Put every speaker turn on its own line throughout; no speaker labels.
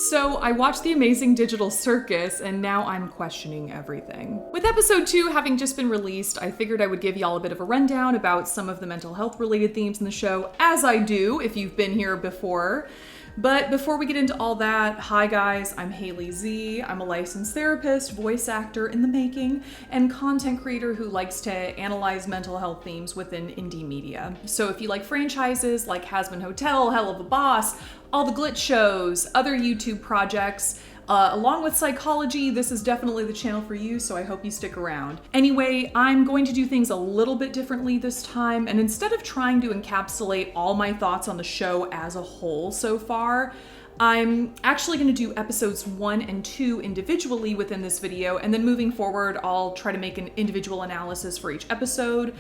So I watched the amazing digital Circus, and now I'm questioning everything. With episode 2 having just been released, I figured I would give y'all a bit of a rundown about some of the mental health related themes in the show, as I do if you've been here before. But before we get into all that, hi guys, I'm Haley Z. I'm a licensed therapist, voice actor in the making, and content creator who likes to analyze mental health themes within indie media. So if you like franchises like Has Been Hotel, Hell of a Boss, all the Glitch shows, other YouTube projects, along with psychology, this is definitely the channel for you, so I hope you stick around. Anyway, I'm going to do things a little bit differently this time, and instead of trying to encapsulate all my thoughts on the show as a whole so far, I'm actually going to do episodes 1 and 2 individually within this video, and then moving forward, I'll try to make an individual analysis for each episode,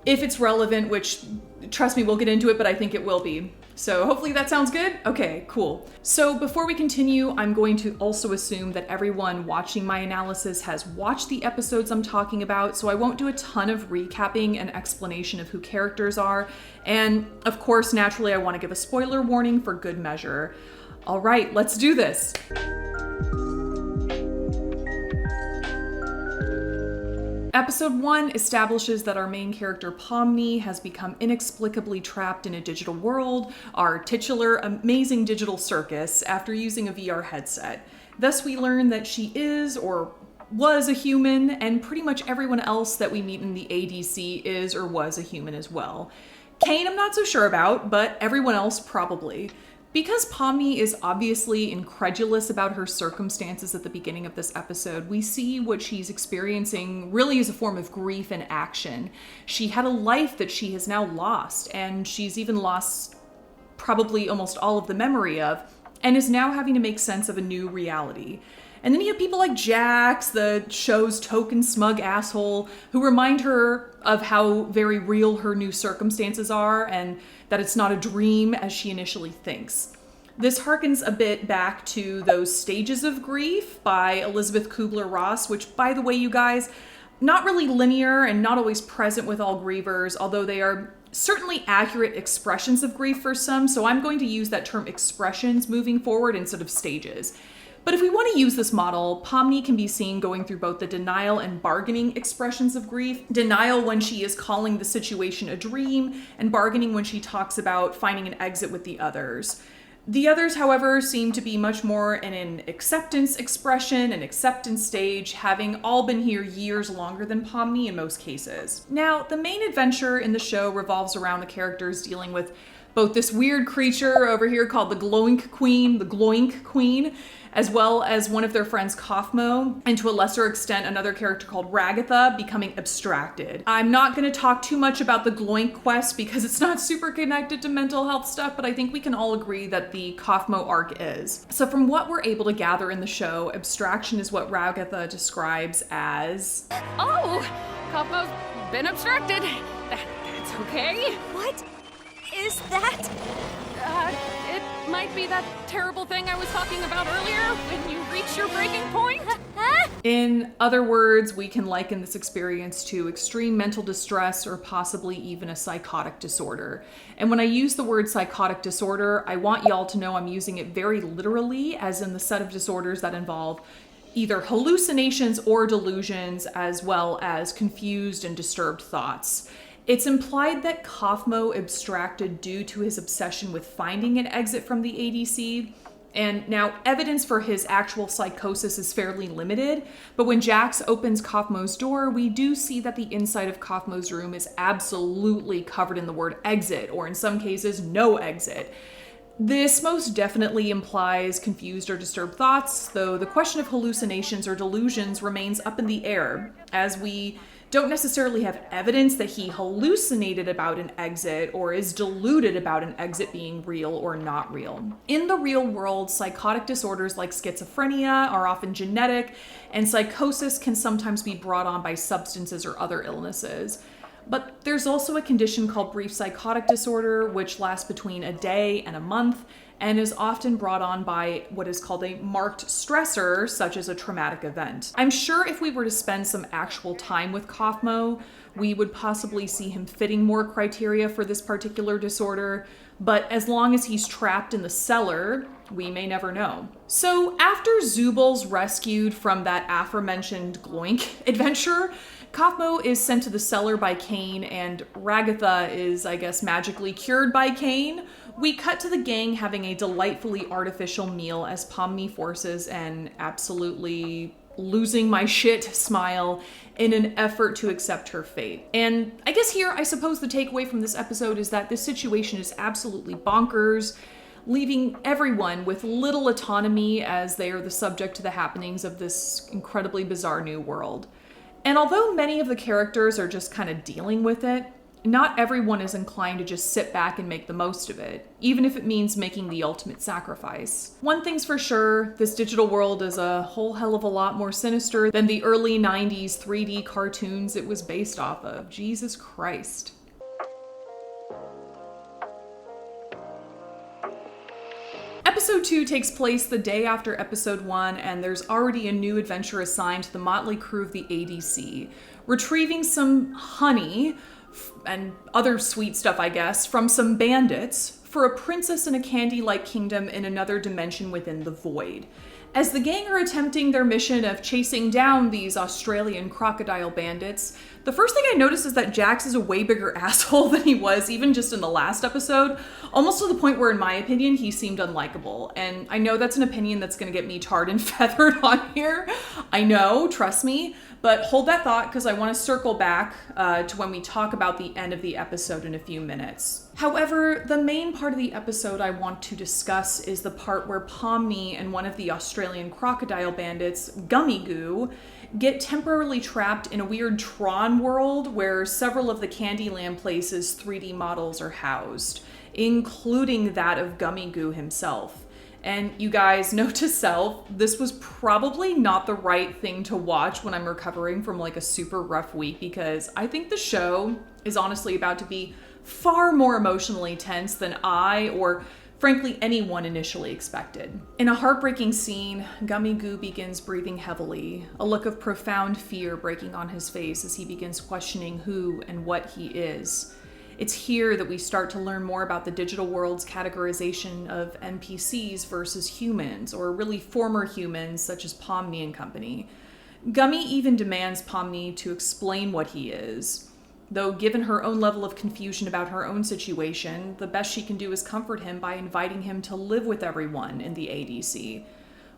if it's relevant, which, trust me, we'll get into it, but I think it will be. So hopefully that sounds good? Okay, cool. So before we continue, I'm going to also assume that everyone watching my analysis has watched the episodes I'm talking about, so I won't do a ton of recapping and explanation of who characters are. And of course, naturally, I want to give a spoiler warning for good measure. All right, let's do this. Episode 1 establishes that our main character Pomni has become inexplicably trapped in a digital world, our titular amazing digital circus, after using a VR headset. Thus we learn that she is, or was, a human, and pretty much everyone else that we meet in the ADC is or was a human as well. Kane I'm not so sure about, but everyone else probably. Because Pomni is obviously incredulous about her circumstances at the beginning of this episode, we see what she's experiencing really as a form of grief in action. She had a life that she has now lost, and she's even lost probably almost all of the memory of, and is now having to make sense of a new reality. And then you have people like Jax, the show's token smug asshole, who remind her of how very real her new circumstances are and that it's not a dream as she initially thinks. This harkens a bit back to those Stages of Grief by Elizabeth Kubler-Ross, which, by the way, you guys, not really linear and not always present with all grievers, although they are certainly accurate expressions of grief for some, so I'm going to use that term expressions moving forward instead of stages. But if we want to use this model, Pomni can be seen going through both the denial and bargaining expressions of grief. Denial when she is calling the situation a dream, and bargaining when she talks about finding an exit with the others. The others, however, seem to be much more in an acceptance expression, an acceptance stage, having all been here years longer than Pomni in most cases. Now, the main adventure in the show revolves around the characters dealing with both this weird creature over here called the Gloink Queen, as well as one of their friends, Kaufmo, and to a lesser extent, another character called Ragatha becoming abstracted. I'm not going to talk too much about the Gloink quest because it's not super connected to mental health stuff, but I think we can all agree that the Kaufmo arc is. So from what we're able to gather in the show, abstraction is what Ragatha describes as...
Oh, Kaufmo's been abstracted. That's okay.
What is that?
It might be that terrible thing I was talking about earlier when you reach your breaking point.
In other words, we can liken this experience to extreme mental distress or possibly even a psychotic disorder. And when I use the word psychotic disorder, I want y'all to know I'm using it very literally, as in the set of disorders that involve either hallucinations or delusions, as well as confused and disturbed thoughts. It's implied that Kaufmo abstracted due to his obsession with finding an exit from the ADC, and now evidence for his actual psychosis is fairly limited, but when Jax opens Kaufmo's door, we do see that the inside of Kaufmo's room is absolutely covered in the word exit, or in some cases, no exit. This most definitely implies confused or disturbed thoughts, though the question of hallucinations or delusions remains up in the air, as we don't necessarily have evidence that he hallucinated about an exit or is deluded about an exit being real or not real. In the real world, psychotic disorders like schizophrenia are often genetic, and psychosis can sometimes be brought on by substances or other illnesses. But there's also a condition called brief psychotic disorder, which lasts between a day and a month, and is often brought on by what is called a marked stressor, such as a traumatic event. I'm sure if we were to spend some actual time with Kaufmo, we would possibly see him fitting more criteria for this particular disorder, but as long as he's trapped in the cellar, We may never know. So after Zubal's rescued from that aforementioned Gloink adventure, Kathmo is sent to the cellar by Kane, and Ragatha is, I guess, magically cured by Kane. We cut to the gang having a delightfully artificial meal as Pomni forces an absolutely losing my shit smile in an effort to accept her fate. And I guess here, I suppose the takeaway from this episode is that this situation is absolutely bonkers, leaving everyone with little autonomy as they are the subject to the happenings of this incredibly bizarre new world. And although many of the characters are just kind of dealing with it, not everyone is inclined to just sit back and make the most of it, even if it means making the ultimate sacrifice. One thing's for sure, this digital world is a whole hell of a lot more sinister than the early 90s 3D cartoons it was based off of. Jesus Christ. Episode 2 takes place the day after Episode 1, and there's already a new adventure assigned to the motley crew of the ADC, retrieving some honey and other sweet stuff, I guess, from some bandits for a princess in a candy-like kingdom in another dimension within the void. As the gang are attempting their mission of chasing down these Australian crocodile bandits, the first thing I noticed is that Jax is a way bigger asshole than he was even just in the last episode, almost to the point where, in my opinion, he seemed unlikable. And I know that's an opinion that's going to get me tarred and feathered on here. I know, trust me, but hold that thought because I want to circle back to when we talk about the end of the episode in a few minutes. However, the main part of the episode I want to discuss is the part where Pomni and one of the Australian crocodile bandits, GUMMIGOO, get temporarily trapped in a weird Tron world where several of the Candyland place's 3D models are housed, including that of GUMMIGOO himself. And you guys, note to self, this was probably not the right thing to watch when I'm recovering from like a super rough week, because I think the show is honestly about to be far more emotionally tense than I, or frankly anyone, initially expected. In a heartbreaking scene, GUMMIGOO begins breathing heavily, a look of profound fear breaking on his face as he begins questioning who and what he is. It's here that we start to learn more about the digital world's categorization of NPCs versus humans, or really former humans such as Pomni and company. Gummy even demands Pomni to explain what he is. Though given her own level of confusion about her own situation, the best she can do is comfort him by inviting him to live with everyone in the ADC.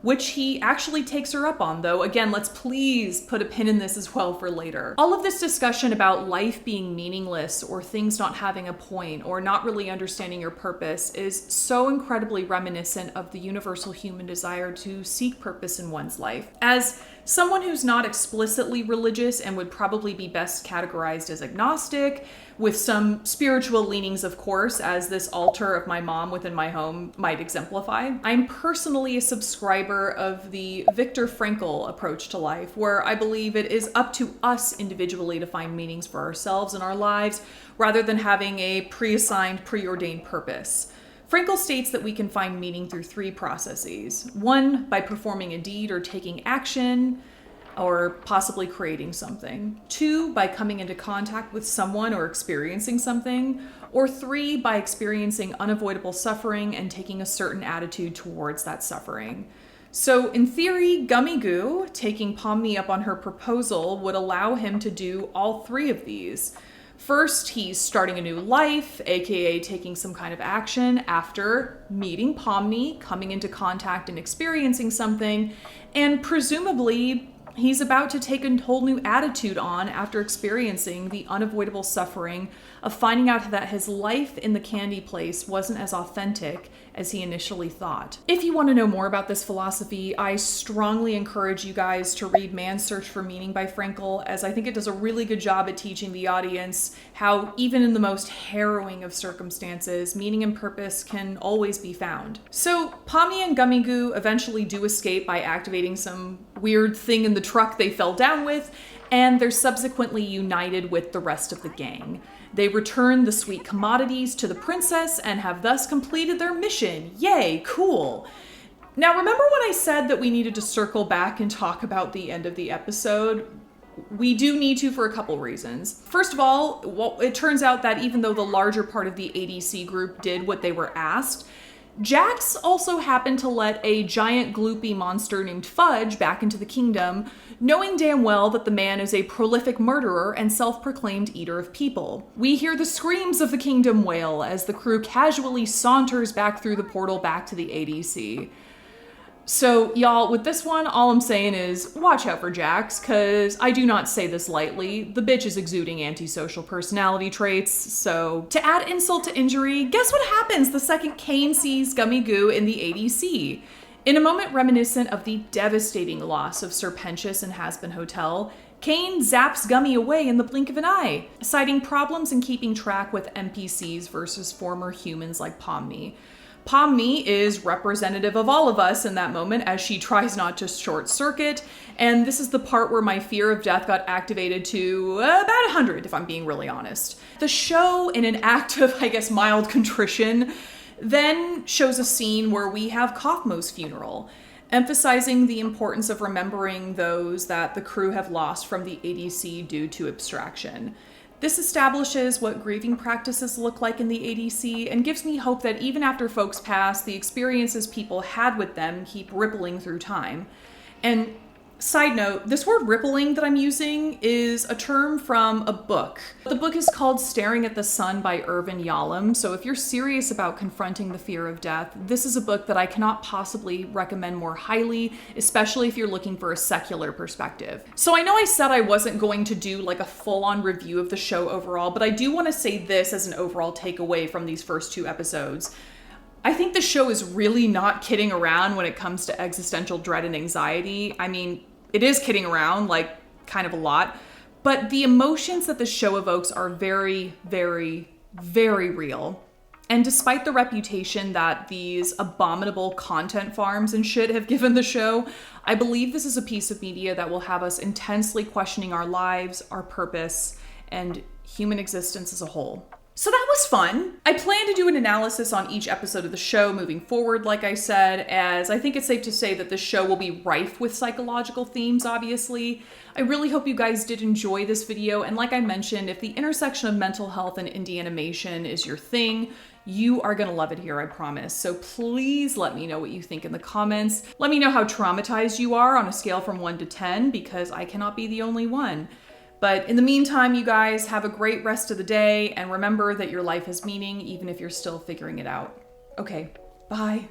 Which he actually takes her up on, though. Again, let's please put a pin in this as well for later. All of this discussion about life being meaningless, or things not having a point, or not really understanding your purpose is so incredibly reminiscent of the universal human desire to seek purpose in one's life. As someone who's not explicitly religious and would probably be best categorized as agnostic, with some spiritual leanings, of course, as this altar of my mom within my home might exemplify, I'm personally a subscriber of the Viktor Frankl approach to life, where I believe it is up to us individually to find meanings for ourselves and our lives, rather than having a pre-assigned, preordained purpose. Frankl states that we can find meaning through 3 processes. 1, by performing a deed or taking action, or possibly creating something. 2, by coming into contact with someone or experiencing something. Or 3, by experiencing unavoidable suffering and taking a certain attitude towards that suffering. So in theory, GUMMIGOO, taking Pomni up on her proposal, would allow him to do all 3 of these. First, he's starting a new life, aka taking some kind of action after meeting Pomni, coming into contact and experiencing something, and presumably he's about to take a whole new attitude on after experiencing the unavoidable suffering of finding out that his life in the candy place wasn't as authentic as he initially thought. If you want to know more about this philosophy, I strongly encourage you guys to read Man's Search for Meaning by Frankl, as I think it does a really good job at teaching the audience how even in the most harrowing of circumstances, meaning and purpose can always be found. So Pomni and GUMMIGOO eventually do escape by activating some weird thing in the truck they fell down with, and they're subsequently united with the rest of the gang. They return the sweet commodities to the princess and have thus completed their mission. Yay, cool. Now, remember when I said that we needed to circle back and talk about the end of the episode? We do need to for a couple reasons. First of all, it turns out that even though the larger part of the ADC group did what they were asked, Jax also happened to let a giant gloopy monster named Fudge back into the kingdom, knowing damn well that the man is a prolific murderer and self-proclaimed eater of people. We hear the screams of the kingdom wail as the crew casually saunters back through the portal back to the ADC. So, y'all, with this one, all I'm saying is watch out for Jax, because I do not say this lightly. The bitch is exuding antisocial personality traits. So, to add insult to injury, guess what happens the second Kane sees GUMMIGOO in the ADC? In a moment reminiscent of the devastating loss of Serpentius and Hazbin Hotel, Kane zaps Gummy away in the blink of an eye, citing problems in keeping track with NPCs versus former humans like Pomni. Pomni is representative of all of us in that moment as she tries not to short circuit, and this is the part where my fear of death got activated to about 100, if I'm being really honest. The show, in an act of, I guess, mild contrition, then shows a scene where we have Kaufmo's funeral, emphasizing the importance of remembering those that the crew have lost from the ADC due to abstraction. This establishes what grieving practices look like in the ADC and gives me hope that even after folks pass, the experiences people had with them keep rippling through time. And side note, this word rippling that I'm using is a term from a book. The book is called Staring at the Sun by Irvin Yalom, so if you're serious about confronting the fear of death, this is a book that I cannot possibly recommend more highly, especially if you're looking for a secular perspective. So I know I said I wasn't going to do like a full-on review of the show overall, but I do want to say this as an overall takeaway from these first 2 episodes. I think the show is really not kidding around when it comes to existential dread and anxiety. I mean, it is kidding around, like, kind of a lot, but the emotions that the show evokes are very, very, very real. And despite the reputation that these abominable content farms and shit have given the show, I believe this is a piece of media that will have us intensely questioning our lives, our purpose, and human existence as a whole. So that was fun. I plan to do an analysis on each episode of the show moving forward, like I said, as I think it's safe to say that the show will be rife with psychological themes, obviously. I really hope you guys did enjoy this video, and like I mentioned, if the intersection of mental health and indie animation is your thing, you are gonna love it here, I promise. So please let me know what you think in the comments. Let me know how traumatized you are on a scale from 1 to 10, because I cannot be the only one. But in the meantime, you guys have a great rest of the day, and remember that your life has meaning even if you're still figuring it out. Okay, bye.